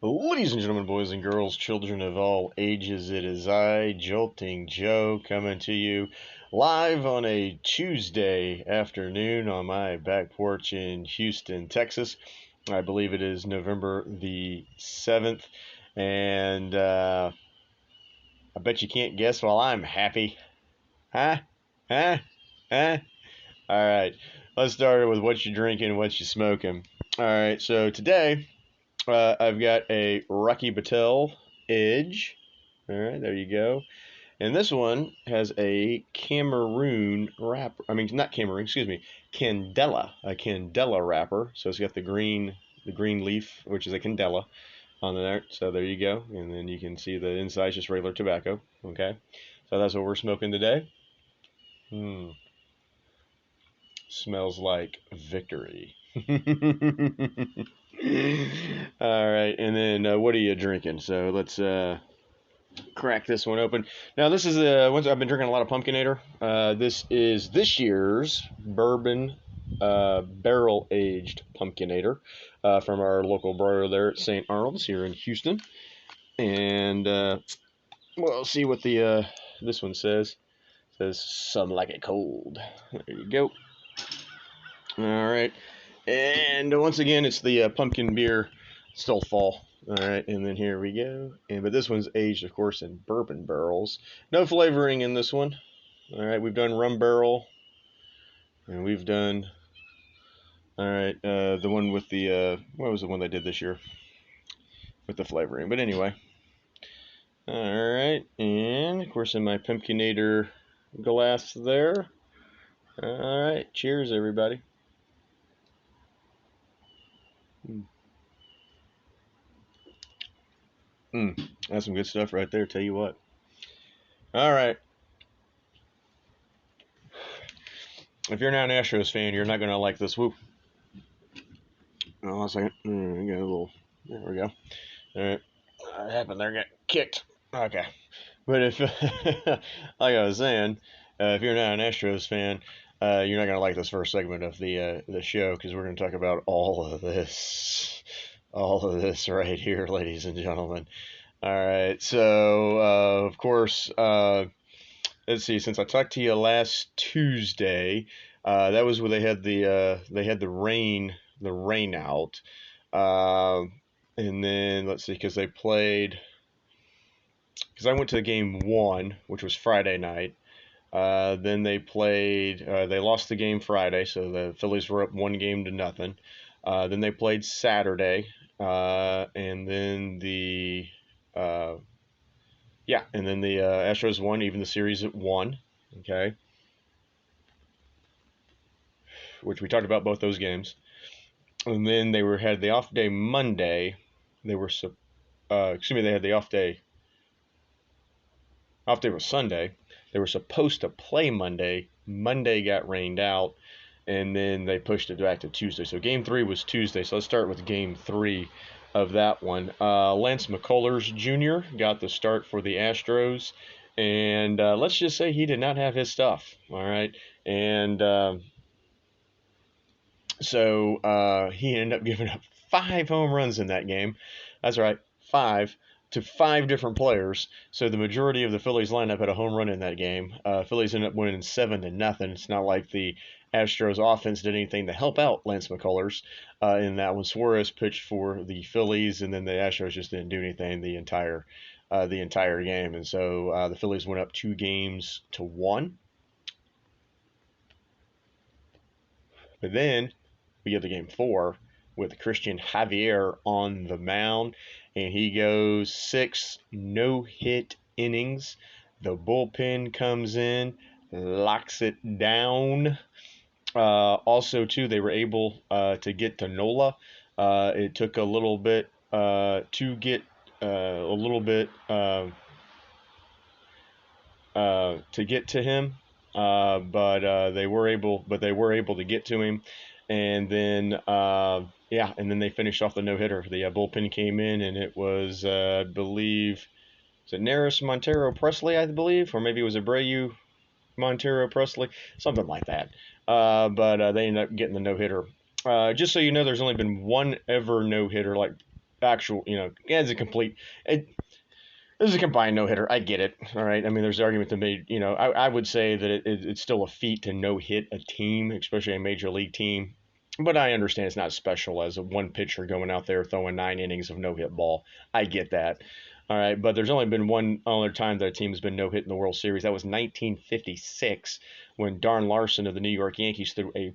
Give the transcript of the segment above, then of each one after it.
Ladies and gentlemen, boys and girls, children of all ages, it is I, Jolting Joe, coming to you live on a Tuesday afternoon on my back porch in Houston, Texas. I believe it is November the 7th, and I bet you can't guess while I'm happy. Huh? Huh? Huh? All right, let's start with what you drinking, what you smoking. All right, so today I've got a Rocky Patel Edge. All right, there you go. And this one has a Cameroon wrapper. I mean, not Cameroon, excuse me, a Candela wrapper. So it's got the green leaf, which is a Candela on there. So there you go. And then you can see the inside is just regular tobacco. Okay, so that's what we're smoking today. Smells like victory. All right, and then what are you drinking? So let's crack this one open. Now this is I've been drinking a lot of Pumpkinator. This is this year's bourbon barrel aged Pumpkinator from our local brewer there at St. Arnold's here in Houston. And we'll see what the this one says. It says some like it cold. There you go. All right. And once again, it's the pumpkin beer, still fall. All right, and then here we go. But this one's aged, of course, in bourbon barrels. No flavoring in this one. All right, we've done rum barrel, and we've done. All right, the one with the what was the one they did this year with the flavoring? But anyway, all right, and of course in my Pumpkinator glass there. All right, cheers, everybody. That's some good stuff right there. Tell you what. All right. If you're not an Astros fan, you're not going to like this. Whoop. Oh, a second. We got a little. There we go. All right. What happened there? Got kicked. Okay. But if, like I was saying, if you're not an Astros fan, you're not going to like this first segment of the show because we're going to talk about all of this right here, ladies and gentlemen. All right. So, of course, let's see. Since I talked to you last Tuesday, that was where they had the rain out, and then let's see, because I went to game one, which was Friday night. Then they lost the game Friday, so the Phillies were up 1-0. Then they played Saturday, and then uh, the Astros won, even the series at 1. Okay, which we talked about both those games. And then they had the off day Monday. They were they had the off day. Off day was Sunday. They were supposed to play Monday. Monday got rained out, and then they pushed it back to Tuesday. So game 3 was Tuesday. So let's start with game 3 of that one. Lance McCullers Jr. got the start for the Astros, and let's just say he did not have his stuff. All right, and so he ended up giving up 5 home runs in that game. That's right, 5 to 5 different players. So the majority of the Phillies lineup had a home run in that game. Phillies ended up winning 7-0. It's not like the Astros offense did anything to help out Lance McCullers in that one. Suarez pitched for the Phillies, and then the Astros just didn't do anything the entire game. And so the Phillies went up 2-1. But then we get to game 4 with Christian Javier on the mound, and he goes 6 no-hit innings. The bullpen comes in, locks it down. Also, too, they were able to get to Nola. It took a little bit to get to get to him, but they were able to get to him, and then and then they finished off the no hitter. The bullpen came in, and it was I believe, was it Neris Montero Presley, I believe, or maybe it was Abreu Montero Presley, something like that. But they ended up getting the no hitter. Just so you know, there's only been one ever no hitter, like actual, as a complete. This is a combined no hitter. I get it. All right. I mean, there's an argument to made. I would say that it's still a feat to no hit a team, especially a major league team. But I understand it's not special as a one pitcher going out there throwing 9 innings of no hit ball. I get that. All right. But there's only been one other time that a team has been no hit in the World Series. That was 1956 when Darn Larson of the New York Yankees threw a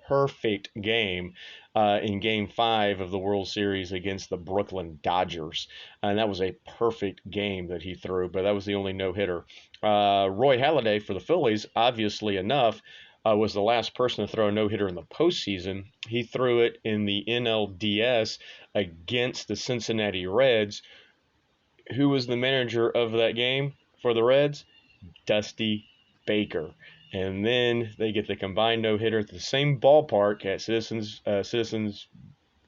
perfect game in Game 5 of the World Series against the Brooklyn Dodgers. And that was a perfect game that he threw, but that was the only no hitter. Roy Halladay for the Phillies, obviously enough, was the last person to throw a no hitter in the postseason. He threw it in the NLDS against the Cincinnati Reds. Who was the manager of that game for the Reds? Dusty Baker. And then they get the combined no hitter at the same ballpark at Citizens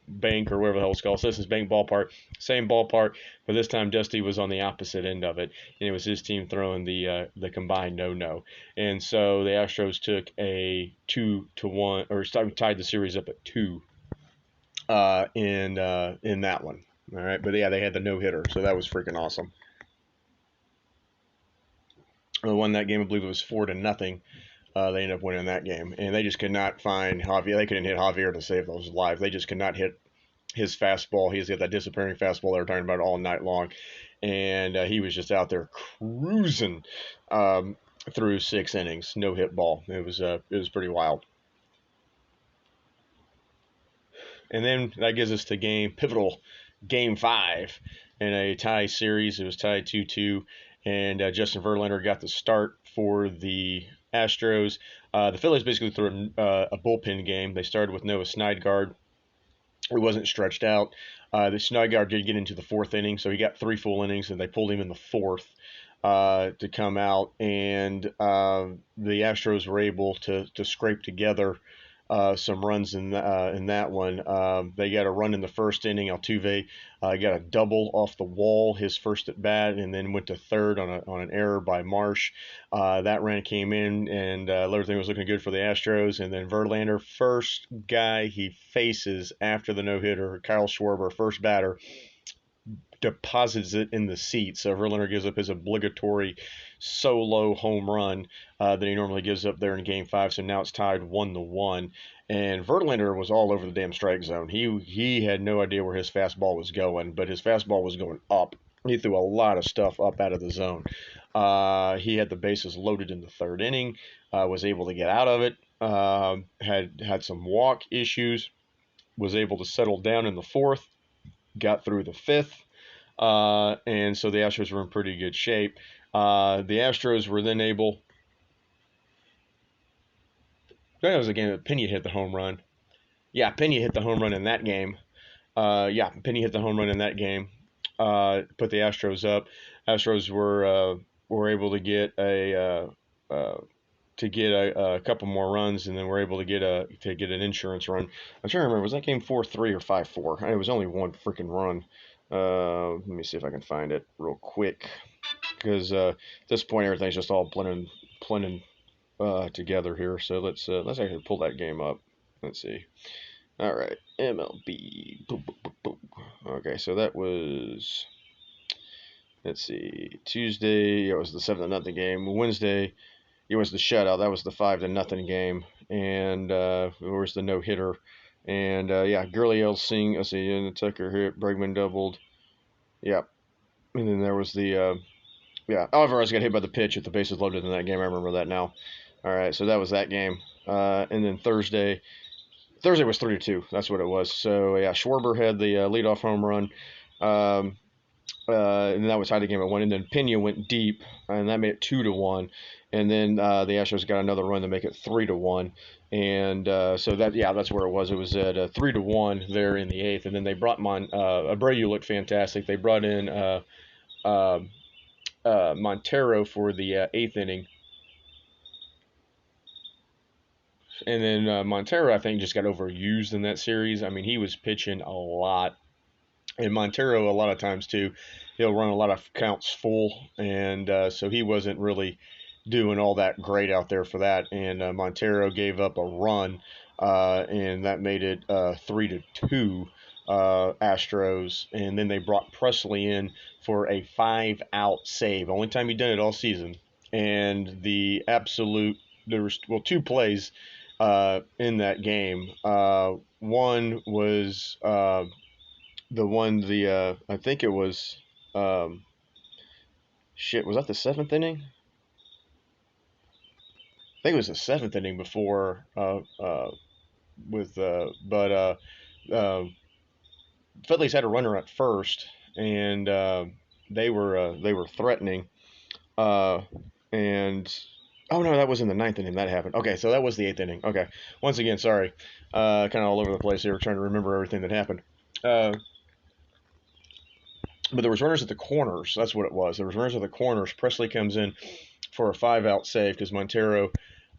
Bank or whatever the hell it's called, Citizens Bank Ballpark, same ballpark, but this time Dusty was on the opposite end of it, and it was his team throwing the combined no, and so the Astros took a 2-1 or tied the series up at 2 in that one. All right, but yeah, they had the no hitter, so that was freaking awesome. They won that game, I believe it was 4-0. They ended up winning that game, and they just could not find Javier. They couldn't hit Javier to save those lives. They just could not hit his fastball. He's got that disappearing fastball they were talking about all night long, and he was just out there cruising through 6 innings, no hit ball. It was pretty wild. And then that gives us to pivotal Game 5 in a tie series. It was tied 2-2, and Justin Verlander got the start for the Astros. The Phillies basically threw a bullpen game. They started with Noah Syndergaard. It wasn't stretched out. The Syndergaard did get into the 4th inning, so he got 3 full innings, and they pulled him in the 4th to come out. And the Astros were able to scrape together some runs in that one. They got a run in the 1st inning. Altuve got a double off the wall, his first at bat, and then went to 3rd on an error by Marsh. That run came in, and everything was looking good for the Astros. And then Verlander, first guy he faces after the no-hitter, Kyle Schwarber, first batter, deposits it in the seat. So Verlander gives up his obligatory solo home run that he normally gives up there in Game 5. So now it's tied 1-1. And Verlander was all over the damn strike zone. He had no idea where his fastball was going, but his fastball was going up. He threw a lot of stuff up out of the zone. He had the bases loaded in the 3rd inning, was able to get out of it, had some walk issues, was able to settle down in the 4th, got through the 5th. And so the Astros were in pretty good shape. The Astros were then able. That was a game that Pena hit the home run. Yeah, Pena hit the home run in that game. Pena hit the home run in that game. Put the Astros up. Astros were able to get a couple more runs, and then were able to get an insurance run. I'm trying to remember, was that game 4-3 or 5-4? It was only one freaking run. Let me see if I can find it real quick, because at this point everything's just all blending together here. So let's actually pull that game up. Let's see. All right, MLB. Boom, boom, boom, boom. Okay, so that was, let's see, Tuesday. It was the 7-0 game. Wednesday, it was the shutout. That was the 5-0 game, and where's the no hitter? And Gurriel Singh. Let's see, and Tucker hit. Bregman doubled. Yep. And then there was the Alvarez got hit by the pitch at the bases loaded in that game. I remember that now. All right, so that was that game. And then Thursday was 3-2. That's what it was. So yeah, Schwarber had the leadoff home run. And that was tied the game at 1. And then Pena went deep, and that made it 2-1. And then the Astros got another run to make it 3-1. And so that's where it was. It was at 3-1 there in the 8th. And then they brought Abreu looked fantastic. They brought in Montero for the 8th inning. And then Montero, I think, just got overused in that series. I mean, he was pitching a lot. And Montero, a lot of times, too, he'll run a lot of counts full. And so he wasn't really doing all that great out there for that. And Montero gave up a run, and that made it 3-2 Astros, and then they brought Presley in for a 5-out save. Only time he done it all season, and there was two plays in that game. One was the one I think it was um, was that the seventh inning? I think it was the seventh inning before with but uh, Phillies had a runner at first, and they were threatening, uh, and oh no, that was in the ninth inning that happened. Okay, so that was the eighth inning. Okay, once again, sorry, kind of all over the place here, trying to remember everything that happened. But there was runners at the corners. That's what it was. There was runners at the corners. Presley comes in for a 5-out save because Montero.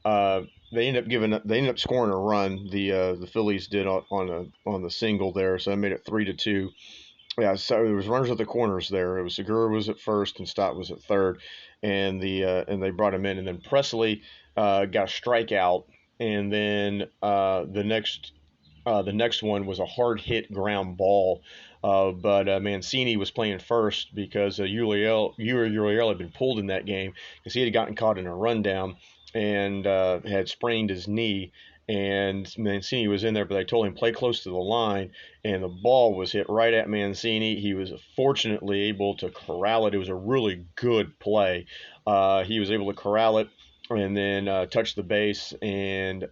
Uh, they ended up scoring a run. The Phillies did on the single there, so that made it 3-2. Yeah, so there was runners at the corners there. It was Segura was at first and Stott was at third, and they brought him in, and then Presley got a strikeout, and then the next one was a hard hit ground ball. But Mancini was playing first because Uriel had been pulled in that game because he had gotten caught in a rundown and had sprained his knee. And Mancini was in there, but they told him play close to the line, and the ball was hit right at Mancini. He was fortunately able to corral it. It was a really good play. He was able to corral it and then touch the base and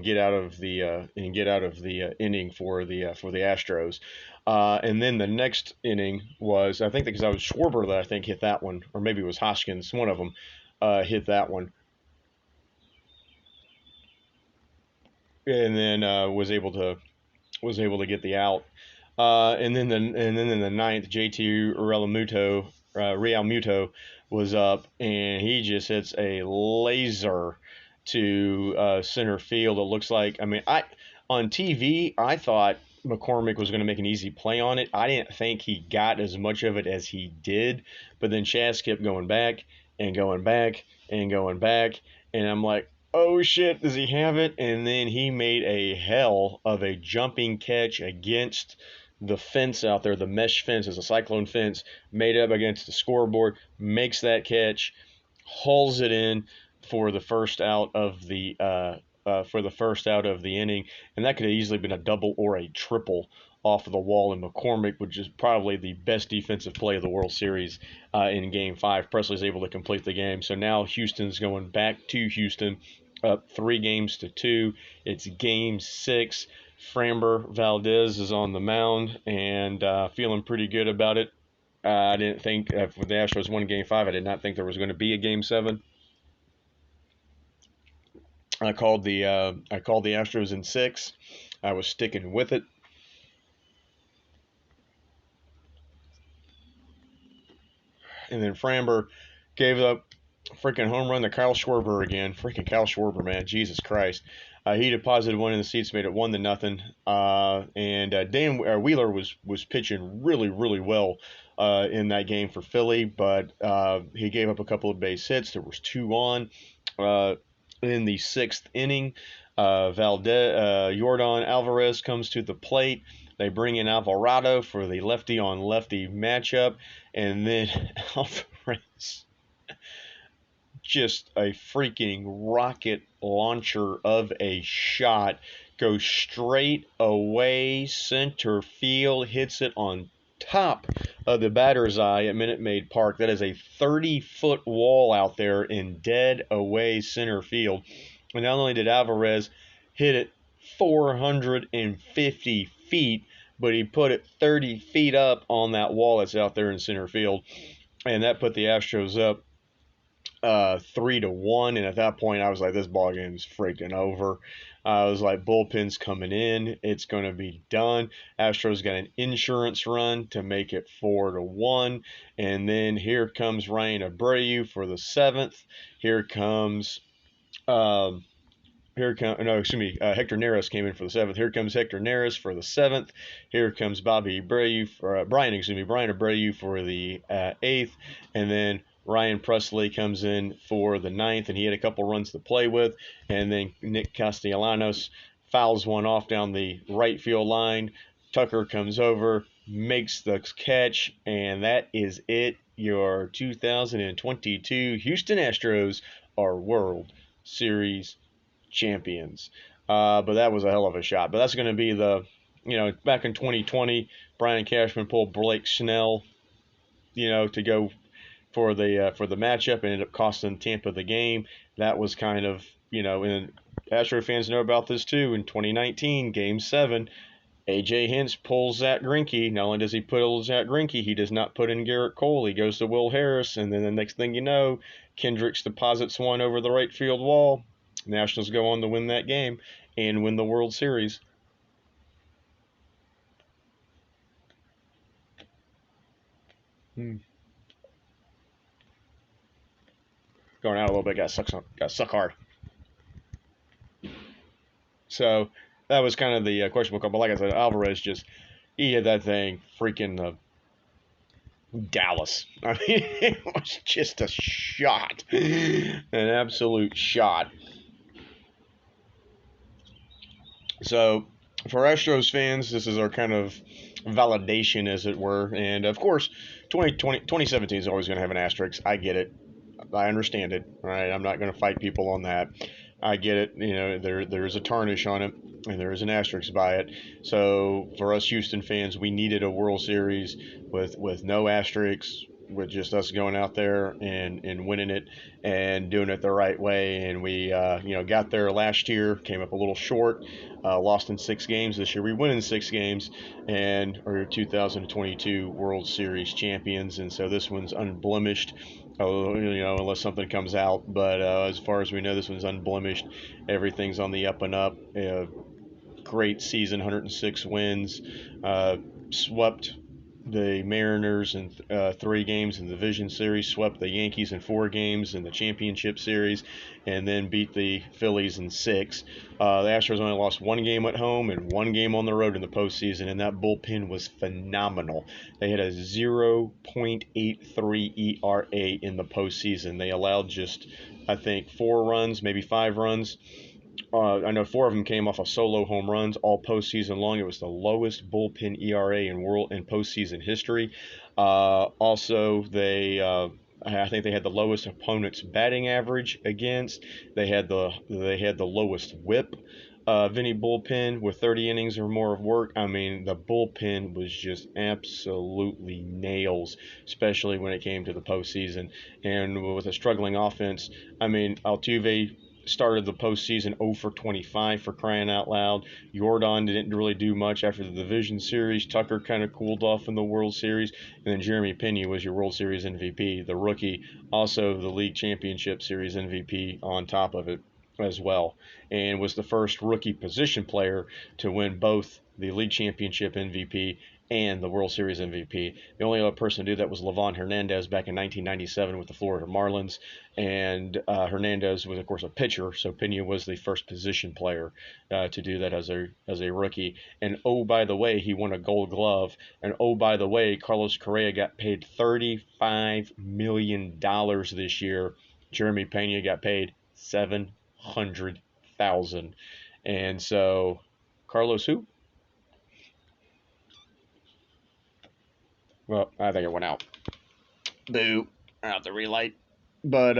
get out of the inning for the Astros. And then the next inning was I think because I was Schwarber that I think hit that one, or maybe it was Hoskins. One of them hit that one, and then was able to get the out. And then in the ninth, JT Real Muto was up, and he just hits a laser to center field. It looks like I on TV I thought McCormick was going to make an easy play on it. I didn't think he got as much of it as he did, but then Chaz kept going back and going back and going back, and I'm like, oh shit, does he have it? And then he made a hell of a jumping catch against the fence out there. The mesh fence is a cyclone fence made up against the scoreboard, makes that catch, hauls it in for the first out of the inning, and that could have easily been a double or a triple off of the wall. And McCormick, which is probably the best defensive play of the World Series in Game 5. Presley's able to complete the game. So now Houston's going back to Houston, up 3-2. It's Game 6. Framber Valdez is on the mound and feeling pretty good about it. I didn't think if the Astros won Game 5, I did not think there was going to be a Game 7. I called the Astros in 6. I was sticking with it. And then Framber gave up freaking home run to Kyle Schwarber again. Freaking Kyle Schwarber, man. Jesus Christ. He deposited one in the seats, made it 1-0. And Dan Wheeler was pitching really, really well in that game for Philly, but he gave up a couple of base hits. There was 2 on. In the 6th inning, Yordan Alvarez comes to the plate. They bring in Alvarado for the lefty-on-lefty matchup, and then Alvarez, just a freaking rocket launcher of a shot, goes straight away center field, hits it on top of the batter's eye at Minute Maid Park. That is a 30-foot wall out there in dead away center field. And not only did Alvarez hit it 450 feet, but he put it 30 feet up on that wall that's out there in center field. And that put the Astros up 3-1, and at that point I was like, this ball game is freaking over. I was like, bullpen's coming in, it's going to be done. Astros got an insurance run to make it 4-1, and then here comes Ryan Abreu for the 7th. Hector Neris came in for the 7th. Here comes Hector Neris for the 7th. Here comes Brian Abreu for the 8th, and then Ryan Presley comes in for the 9th, and he had a couple runs to play with. And then Nick Castellanos fouls one off down the right field line. Tucker comes over, makes the catch, and that is it. Your 2022 Houston Astros are World Series champions. But that was a hell of a shot. But that's going to be back in 2020, Brian Cashman pulled Blake Snell, to go for the matchup, and ended up costing Tampa the game. That was kind of, and Astro fans know about this too. In 2019, Game 7, AJ Hinch pulls Zach Greinke. Not only does he pull Zach Greinke, he does not put in Garrett Cole. He goes to Will Harris, and then the next thing you know, Kendricks deposits one over the right field wall. Nationals go on to win that game and win the World Series. Going out a little bit, got suck hard. So that was kind of the questionable call. But like I said, Alvarez he had that thing freaking Dallas. I mean, it was just a shot, an absolute shot. So for Astros fans, this is our kind of validation, as it were. And of course, 2017 is always going to have an asterisk. I get it. I understand it. Right? I'm not going to fight people on that. I get it. There is a tarnish on it, and there is an asterisk by it. So for us Houston fans, we needed a World Series with no asterisks, with just us going out there and winning it and doing it the right way. And we got there last year, came up a little short, lost in 6 games. This year we win in 6 games, and are 2022 World Series champions. And so this one's unblemished. Unless something comes out. But as far as we know, this one's unblemished. Everything's on the up and up. Great season, 106 wins. Swept the Mariners in 3 games in the Division Series, swept the Yankees in 4 games in the Championship Series, and then beat the Phillies in 6. The Astros only lost 1 game at home and 1 game on the road in the postseason, and that bullpen was phenomenal. They had a 0.83 ERA in the postseason. They allowed just, I think, 4 runs, maybe 5 runs. I know 4 of them came off of solo home runs all postseason long. It was the lowest bullpen ERA in postseason history. Also, I think they had the lowest opponent's batting average against. They had the lowest WHIP. Vinny bullpen with 30 innings or more of work. I mean, the bullpen was just absolutely nails, especially when it came to the postseason. And with a struggling offense, I mean, Altuve started the postseason 0 for 25, for crying out loud. Jordan didn't really do much after the Division Series. Tucker kind of cooled off in the World Series. And then Jeremy Pena was your World Series MVP, the rookie, also the League Championship Series MVP on top of it as well, and was the first rookie position player to win both the League Championship MVP and the World Series MVP. The only other person to do that was Livan Hernandez back in 1997 with the Florida Marlins, and Hernandez was, of course, a pitcher, so Pena was the first position player to do that as a rookie. And oh, by the way, he won a Gold Glove, and oh, by the way, Carlos Correa got paid $35 million this year. Jeremy Pena got paid $700,000, and so Carlos who? Well, I think it went out. Boo! Out the relight. But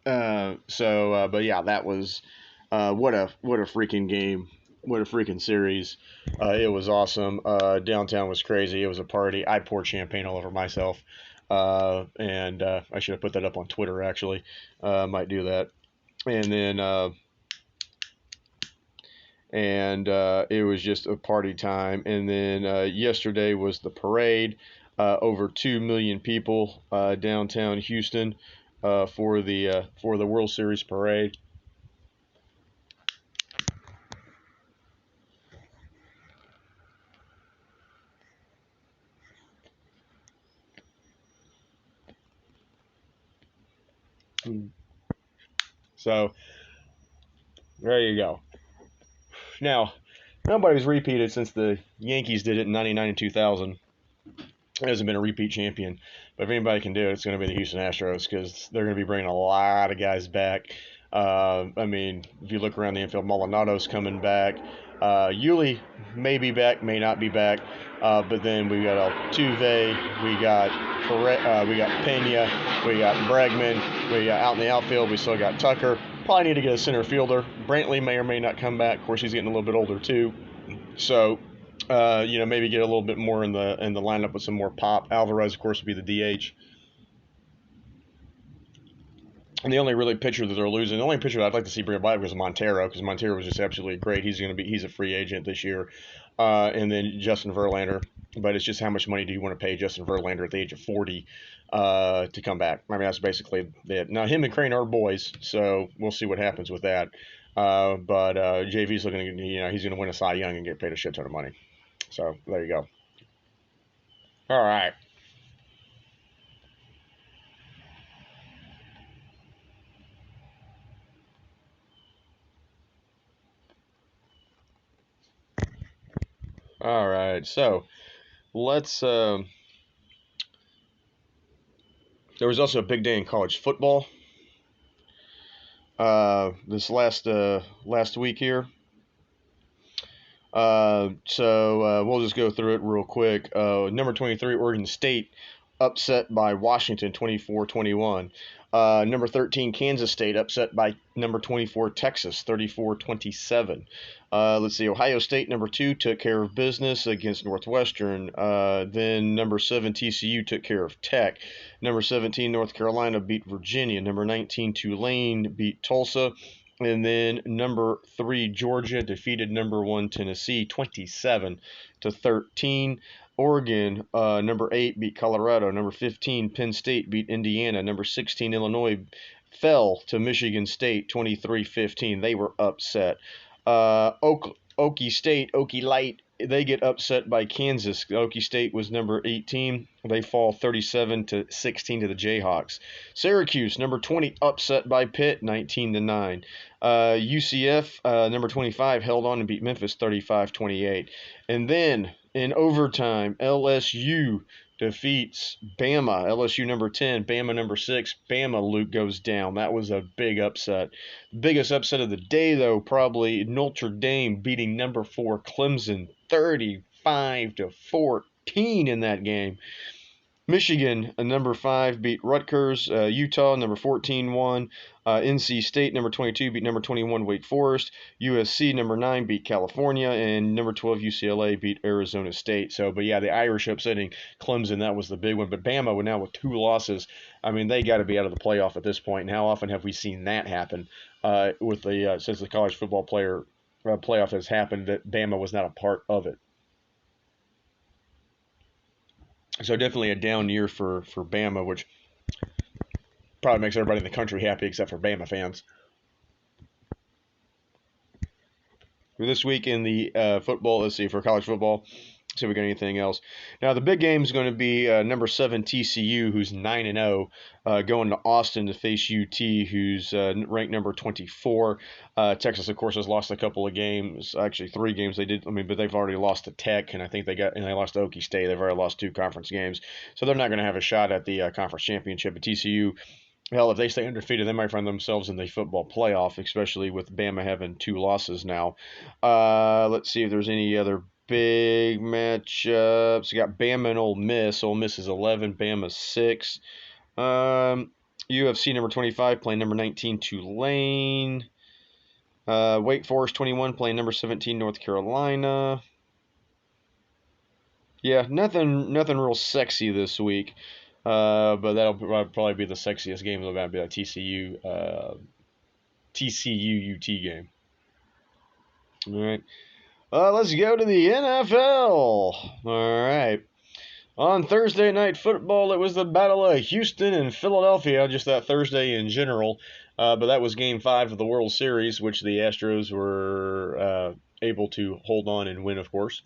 but yeah, that was what a freaking game. What a freaking series. It was awesome. Downtown was crazy. It was a party. I poured champagne all over myself. And I should have put that up on Twitter, actually. Might do that. And then it was just a party time. And then yesterday was the parade. Over 2 million people downtown Houston for the World Series parade. So there you go. Now, nobody's repeated since the Yankees did it in 99 and 2000. It hasn't been a repeat champion. But if anybody can do it, it's going to be the Houston Astros, because they're going to be bringing a lot of guys back. I mean, if you look around the infield, Maldonado's coming back. Yuli may be back, may not be back. But then we got Altuve, we got Pena, we got Bregman, we got out in the outfield. We still got Tucker. Probably need to get a center fielder. Brantley may or may not come back. Of course, he's getting a little bit older too. So, maybe get a little bit more in the lineup with some more pop. Alvarez, of course, would be the DH. And the only really pitcher that they're losing, the only pitcher that I'd like to see bring back was Montero, because Montero was just absolutely great. He's a free agent this year, and then Justin Verlander. But it's just how much money do you want to pay Justin Verlander at the age of 40 to come back? I mean, that's basically it. Now him and Crane are boys, so we'll see what happens with that. But JV's looking, he's going to win a Cy Young and get paid a shit ton of money. So there you go. All right. All right. So let's. There was also a big day in college football. This last week here. So we'll just go through it real quick. Number 23, Oregon State, upset by Washington 24-21. Number 13, Kansas State, upset by number 24, Texas 34-27. Let's see, Ohio State, number 2, took care of business against Northwestern. Then number 7, TCU, took care of Tech. Number 17, North Carolina, beat Virginia. Number 19, Tulane, beat Tulsa. And then number 3, Georgia, defeated number 1, Tennessee, 27-13. Oregon, number 8, beat Colorado. Number 15, Penn State, beat Indiana. Number 16, Illinois, fell to Michigan State, 23-15. They were upset. Okie State, Okie Light, they get upset by Kansas. Okie State was number 18. They fall 37-16 to the Jayhawks. Syracuse, number 20, upset by Pitt, 19-9. UCF, number 25, held on and beat Memphis 35-28. And then in overtime, LSU defeats Bama. LSU number 10, Bama number 6. Bama, Luke, goes down. That was a big upset. Biggest upset of the day, though, probably Notre Dame beating number 4 Clemson 35-14 in that game. Michigan, number 5, beat Rutgers. Utah, number 14, won. NC State, number 22, beat number 21, Wake Forest. USC, number 9, beat California. And number 12, UCLA, beat Arizona State. But yeah, the Irish upsetting Clemson, that was the big one. But Bama, now with 2 losses, I mean, they got to be out of the playoff at this point. And how often have we seen that happen since the college football playoff has happened, that Bama was not a part of it? So definitely a down year for Bama, which probably makes everybody in the country happy except for Bama fans. For this week in the football, let's see, for college football, see if we got anything else. Now, the big game is going to be number 7 TCU, who's 9-0, going to Austin to face UT, who's ranked number 24. Texas, of course, has lost a couple of games, actually 3 games they did. But they've already lost to Tech, and I think they lost to Okie State. They've already lost 2 conference games, so they're not going to have a shot at the conference championship. But TCU, hell, if they stay undefeated, they might find themselves in the football playoff, especially with Bama having 2 losses now. Let's see if there's any other big matchups. You got Bama and Ole Miss. Ole Miss is 11, Bama 6. UFC number 25 playing number 19 Tulane. Wake Forest 21 playing number 17 North Carolina. Yeah, nothing real sexy this week. But that'll probably be the sexiest game. It'll be a TCU UT game. All right. Let's go to the NFL. All right. On Thursday Night Football, it was the Battle of Houston and Philadelphia, just that Thursday in general. But that was Game 5 of the World Series, which the Astros were able to hold on and win, of course.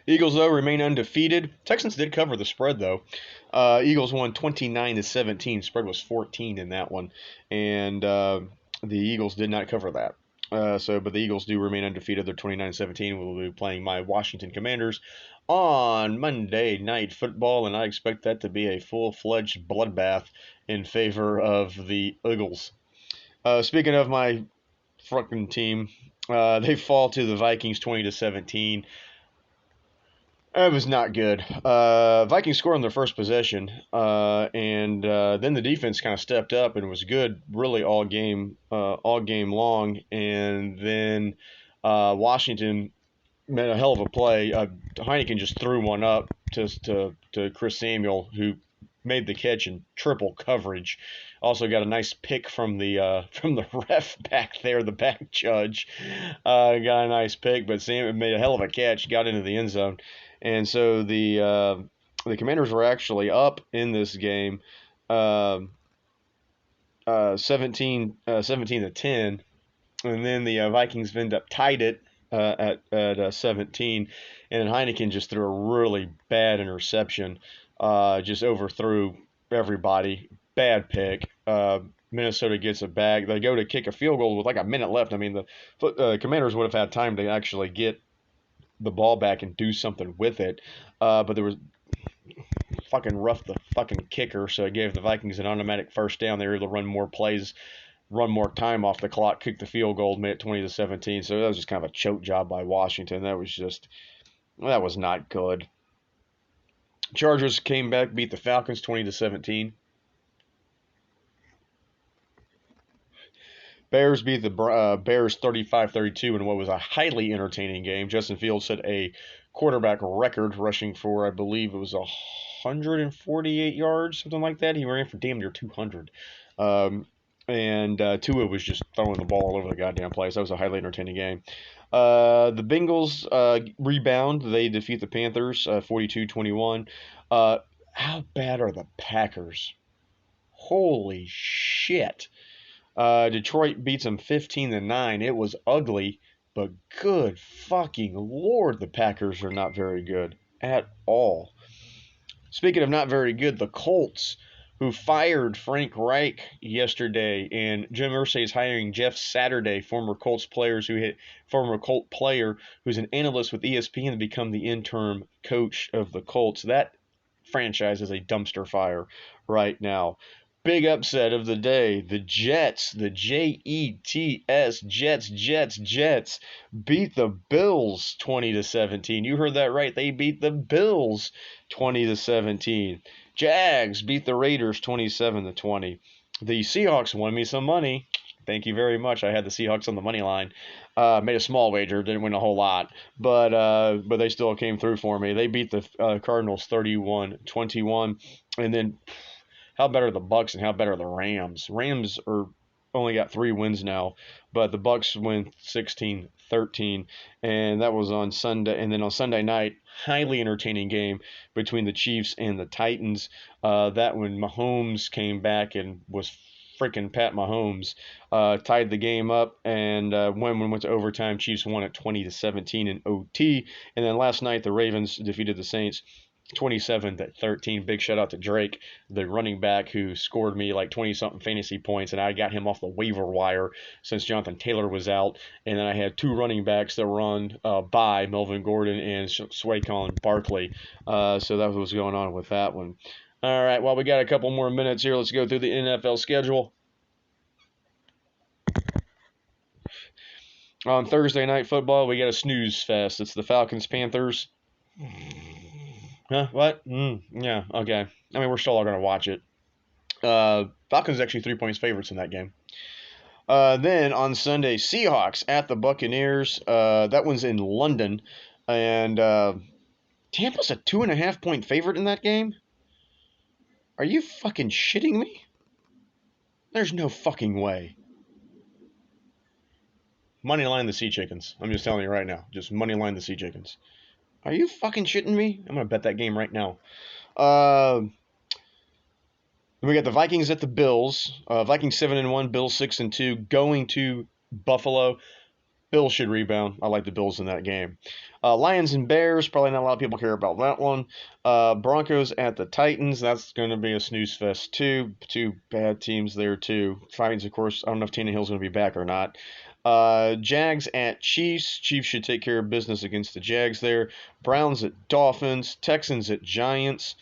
Eagles, though, remain undefeated. Texans did cover the spread, though. Eagles won 29-17. Spread was 14 in that one. And the Eagles did not cover that. But the Eagles do remain undefeated. They're 29-17. We'll be playing my Washington Commanders on Monday Night Football, and I expect that to be a full-fledged bloodbath in favor of the Eagles. Speaking of my fucking team, they fall to the Vikings 20-17. It was not good. Vikings scored on their first possession, and then the defense kind of stepped up and was good, really all game long. And then Washington made a hell of a play. Heineken just threw one up to Chris Samuel, who made the catch in triple coverage. Also got a nice pick from the ref back there, the back judge. Got a nice pick, but Sam made a hell of a catch, got into the end zone, and so the Commanders were actually up in this game, 17 to 10, and then the Vikings end up tied it at 17, and Heineken just threw a really bad interception, just overthrew everybody. Bad pick. Minnesota gets a bag. They go to kick a field goal with like a minute left. I mean, the Commanders would have had time to actually get the ball back and do something with it, but there was fucking rough the fucking kicker, so it gave the Vikings an automatic first down. They were able to run more plays, run more time off the clock, kick the field goal, made it 20-17. So that was just kind of a choke job by Washington. That was not good. Chargers came back, beat the Falcons 20-17. Bears beat the Bears 35-32 in what was a highly entertaining game. Justin Fields set a quarterback record, rushing for, I believe it was 148 yards, something like that. He ran for damn near 200. And Tua was just throwing the ball all over the goddamn place. That was a highly entertaining game. The Bengals rebound. They defeat the Panthers 42-21. How bad are the Packers? Holy shit. Detroit beats them 15-9. It was ugly, but good fucking Lord, the Packers are not very good at all. Speaking of not very good, the Colts, who fired Frank Reich yesterday, and Jim Irsay is hiring Jeff Saturday, former Colt player who's an analyst with ESPN, to become the interim coach of the Colts. That franchise is a dumpster fire right now. Big upset of the day. The Jets, the Jets, Jets beat the Bills 20-17. You heard that right. They beat the Bills 20-17. Jags beat the Raiders 27-20. The Seahawks won me some money. Thank you very much. I had the Seahawks on the money line. Made a small wager, didn't win a whole lot, but they still came through for me. They beat the Cardinals 31-21, and then how better are the Bucks and how better are the Rams? Rams are only got 3 wins now, but the Bucks win 16-13, and that was on Sunday. And then on Sunday night, highly entertaining game between the Chiefs and the Titans. That when Mahomes came back and was freaking Pat Mahomes, tied the game up, and when we went to overtime, Chiefs won at 20-17 in OT. And then last night, the Ravens defeated the Saints 27-13. Big shout out to Drake, the running back who scored me like 20-something fantasy points, and I got him off the waiver wire since Jonathan Taylor was out. And then I had 2 running backs that were on by Melvin Gordon and Saquon Barkley. So that was what's going on with that one. All right, well, we got a couple more minutes here. Let's go through the NFL schedule. On Thursday Night Football, we got a snooze fest. It's the Falcons-Panthers. Huh? What? Yeah, okay. I mean, we're still all going to watch it. Falcons actually 3 points favorites in that game. Then on Sunday, Seahawks at the Buccaneers. That one's in London. And Tampa's a 2.5 point favorite in that game? Are you fucking shitting me? There's no fucking way. Moneyline the Sea Chickens. I'm just telling you right now. Just moneyline the Sea Chickens. Are you fucking shitting me? I'm going to bet that game right now. We got the Vikings at the Bills. Vikings 7-1, Bills 6-2, going to Buffalo. Bills should rebound. I like the Bills in that game. Lions and Bears, probably not a lot of people care about that one. Broncos at the Titans, that's going to be a snooze fest too. Two bad teams there too. Titans, of course, I don't know if Tina Hill's going to be back or not. Jags at Chiefs. Chiefs should take care of business against the Jags there. Browns at Dolphins. Texans at Giants.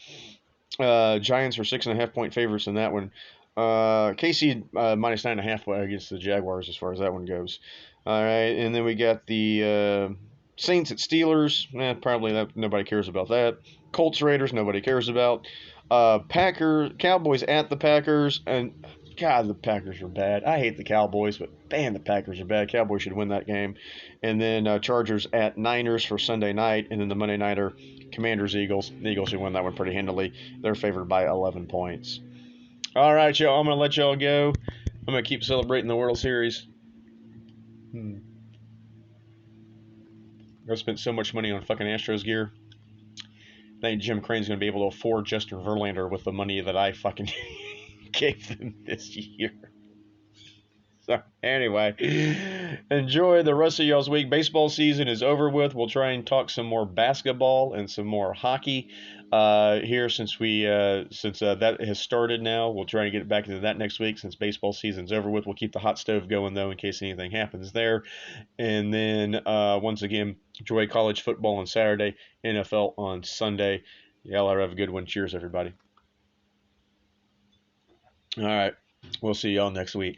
Giants are 6.5 point favorites in that one. KC minus 9.5 against the Jaguars as far as that one goes. All right, and then we got the Saints at Steelers. Probably that nobody cares about that. Colts Raiders, nobody cares about. Cowboys at the Packers, and God, the Packers are bad. I hate the Cowboys, but man, the Packers are bad. Cowboys should win that game. And then Chargers at Niners for Sunday night, and then the Monday nighter, Commanders Eagles. The Eagles should win that one pretty handily. They're favored by 11 points. All right, y'all. I'm gonna let y'all go. I'm gonna keep celebrating the World Series. I spent so much money on fucking Astros gear. I think Jim Crane's gonna be able to afford Justin Verlander with the money that I fucking gave them this year. So anyway, enjoy the rest of y'all's week. Baseball season is over with. We'll try and talk some more basketball and some more hockey here since that has started now. We'll try and get back into that next week since baseball season's over with. We'll keep the hot stove going though in case anything happens there. And then once again, enjoy college football on Saturday, NFL on Sunday. Y'all have a good one. Cheers, everybody. All right, we'll see y'all next week.